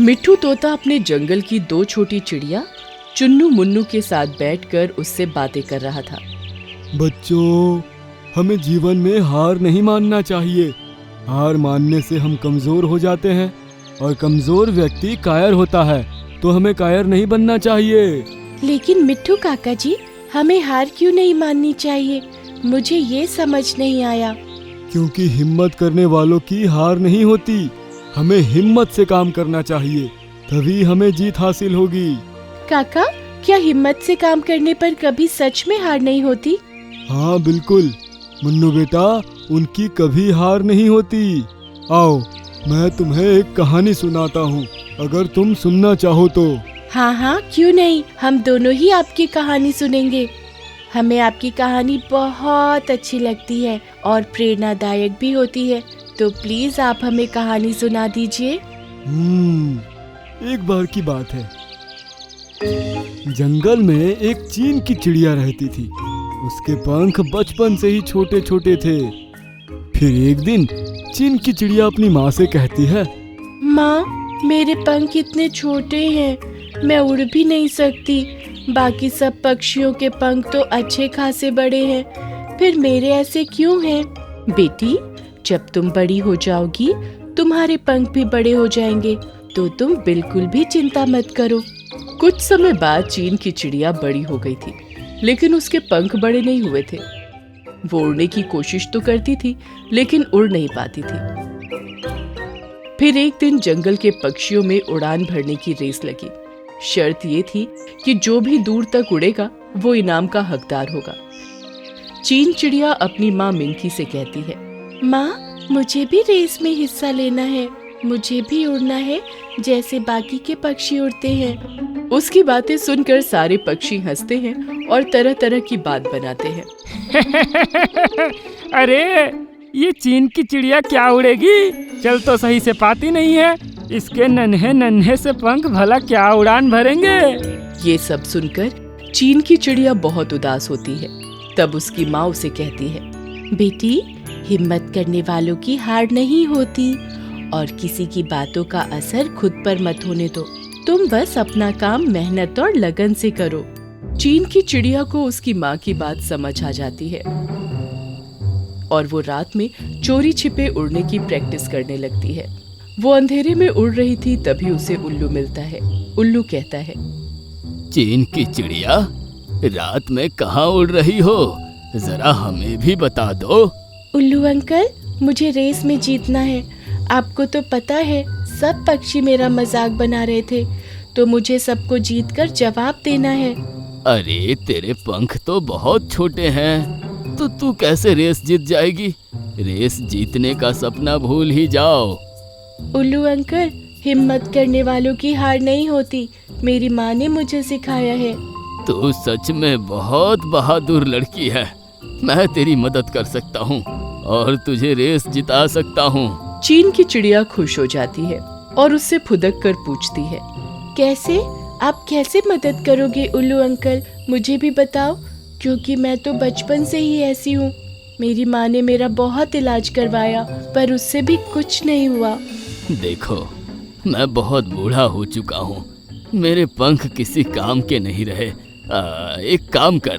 मिट्ठू तोता अपने जंगल की दो छोटी चिड़िया चुन्नू मुन्नू के साथ बैठकर उससे बातें कर रहा था। बच्चों, हमें जीवन में हार नहीं मानना चाहिए। हार मानने से हम कमज़ोर हो जाते हैं और कमज़ोर व्यक्ति कायर होता है, तो हमें कायर नहीं बनना चाहिए। लेकिन मिट्ठू काका जी, हमें हार क्यों नहीं माननी चाहिए? मुझे ये समझ नहीं आया। क्योंकि हिम्मत करने वालों की हार नहीं होती। हमें हिम्मत से काम करना चाहिए, तभी हमें जीत हासिल होगी। काका, क्या हिम्मत से काम करने पर कभी सच में हार नहीं होती? हाँ बिल्कुल मुन्नू बेटा, उनकी कभी हार नहीं होती। आओ, मैं तुम्हें एक कहानी सुनाता हूँ, अगर तुम सुनना चाहो तो। हाँ हाँ, क्यों नहीं, हम दोनों ही आपकी कहानी सुनेंगे। हमें आपकी कहानी बहुत अच्छी लगती है और प्रेरणादायक भी होती है, तो प्लीज आप हमें कहानी सुना दीजिए। एक बार की बात है, जंगल में एक चीन की चिड़िया रहती थी। उसके पंख बचपन से ही छोटे छोटे थे। फिर एक दिन चीन की चिड़िया अपनी माँ से कहती है, माँ, मेरे पंख इतने छोटे हैं, मैं उड़ भी नहीं सकती। बाकी सब पक्षियों के पंख तो अच्छे खासे बड़े हैं, फिर मेरे ऐसे क्यों हैं? बेटी, जब तुम बड़ी हो जाओगी, तुम्हारे पंख भी बड़े हो जाएंगे, तो तुम बिल्कुल भी चिंता मत करो। कुछ समय बाद चीन की चिड़िया बड़ी हो गई थी, लेकिन उसके पंख बड़े नहीं हुए थे। वो उड़ने की कोशिश तो करती थी, लेकिन उड़ नहीं पाती थी। फिर एक दिन जंगल के पक्षियों में उड़ान भरने की रेस लगी। शर्त ये थी कि जो भी दूर तक उड़ेगा वो इनाम का हकदार होगा। चीन चिड़िया अपनी माँ मिंकी से कहती है, माँ, मुझे भी रेस में हिस्सा लेना है, मुझे भी उड़ना है जैसे बाकी के पक्षी उड़ते हैं। उसकी बातें सुनकर सारे पक्षी हंसते हैं और तरह तरह की बात बनाते हैं। अरे, ये चीन की चिड़िया क्या उड़ेगी? चल तो सही से पाती नहीं है। इसके नन्हे नन्हे से पंख भला क्या उड़ान भरेंगे? ये सब सुनकर चीन की चिड़िया बहुत उदास होती है। तब उसकी माँ उसे कहती है, बेटी, हिम्मत करने वालों की हार नहीं होती और किसी की बातों का असर खुद पर मत होने दो। तुम बस अपना काम मेहनत और लगन से करो। चीन की चिड़िया को उसकी माँ की बात समझ आ जाती है और वो रात में चोरी छिपे उड़ने की प्रैक्टिस करने लगती है। वो अंधेरे में उड़ रही थी, तभी उसे उल्लू मिलता है। उल्लू कहता है, चीन की चिड़िया, रात में कहाँ उड़ रही हो? जरा हमें भी बता दो। उल्लू अंकल, मुझे रेस में जीतना है। आपको तो पता है, सब पक्षी मेरा मजाक बना रहे थे, तो मुझे सबको जीतकर जवाब देना है। अरे, तेरे पंख तो बहुत छोटे हैं, तो तू कैसे रेस जीत जाएगी? रेस जीतने का सपना भूल ही जाओ। उल्लू अंकल, हिम्मत करने वालों की हार नहीं होती, मेरी माँ ने मुझे सिखाया है। तू सच में बहुत बहादुर लड़की है। मैं तेरी मदद कर सकता हूँ और तुझे रेस जिता सकता हूँ। चीन की चिड़िया खुश हो जाती है और उससे फुदक कर पूछती है, कैसे? आप कैसे मदद करोगे उल्लू अंकल? मुझे भी बताओ, क्योंकि मैं तो बचपन से ही ऐसी हूँ। मेरी माँ ने मेरा बहुत इलाज करवाया, पर उससे भी कुछ नहीं हुआ। देखो, मैं बहुत बूढ़ा हो चुका हूँ, मेरे पंख किसी काम के नहीं रहे। एक काम कर,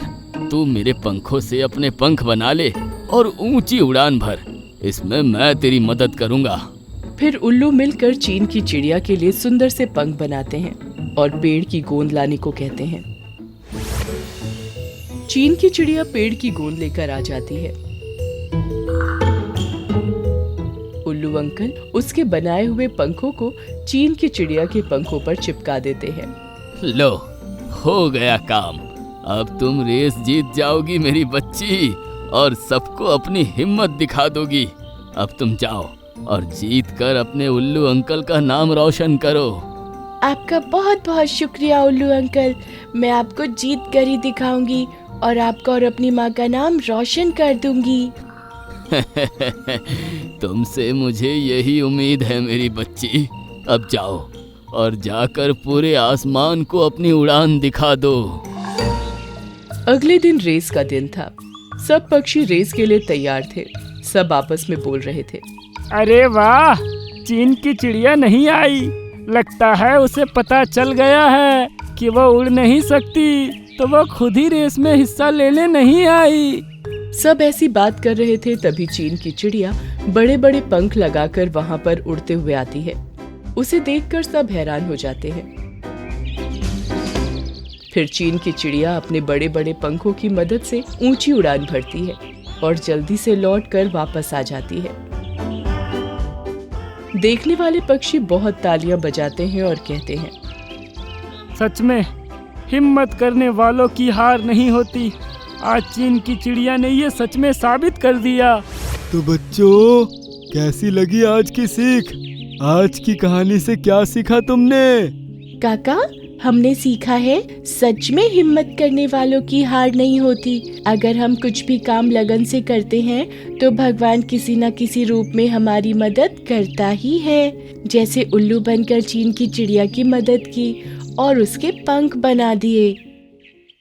तू मेरे पंखों से अपने पंख बना ले और ऊंची उड़ान भर। इसमें मैं तेरी मदद करूँगा। फिर उल्लू मिलकर चीन की चिड़िया के लिए सुंदर से पंख बनाते हैं और पेड़ की गोंद लाने को कहते हैं। चीन की चिड़िया पेड़ की गोंद लेकर आ जाती है। उल्लू अंकल उसके बनाए हुए पंखों को चीन की चिड़िया के पंखों पर चिपका देते हैं। लो, हो गया काम। अब तुम रेस जीत जाओगी मेरी बच्ची, और सबको अपनी हिम्मत दिखा दोगी। अब तुम जाओ और जीत कर अपने उल्लू अंकल का नाम रोशन करो। आपका बहुत बहुत शुक्रिया उल्लू अंकल, मैं आपको जीत कर ही दिखाऊंगी और आपका और अपनी माँ का नाम रोशन कर दूंगी। तुमसे मुझे यही उम्मीद है मेरी बच्ची। अब जाओ और जाकर पूरे आसमान को अपनी उड़ान दिखा दो। अगले दिन रेस का दिन था। सब पक्षी रेस के लिए तैयार थे। सब आपस में बोल रहे थे, अरे वाह, चीन की चिड़िया नहीं आई, लगता है उसे पता चल गया है कि वो उड़ नहीं सकती, तो वो खुद ही रेस में हिस्सा लेने नहीं आई। सब ऐसी बात कर रहे थे, तभी चीन की चिड़िया बड़े बड़े पंख लगाकर वहां पर उड़ते हुए आती है। उसे देखकर सब हैरान हो जाते हैं। फिर चीन की चिड़िया अपने बड़े बड़े पंखों की मदद से ऊंची उड़ान भरती है और जल्दी से लौटकर वापस आ जाती है। देखने वाले पक्षी बहुत तालियां बजाते हैं और कहते हैं, सच में हिम्मत करने वालों की हार नहीं होती। आज चीन की चिड़िया ने ये सच में साबित कर दिया। तो बच्चों, कैसी लगी आज की सीख? आज की कहानी से क्या सीखा तुमने? काका, हमने सीखा है सच में हिम्मत करने वालों की हार नहीं होती। अगर हम कुछ भी काम लगन से करते हैं तो भगवान किसी न किसी रूप में हमारी मदद करता ही है। जैसे उल्लू बनकर चीन की चिड़िया की मदद की और उसके पंख बना दिए।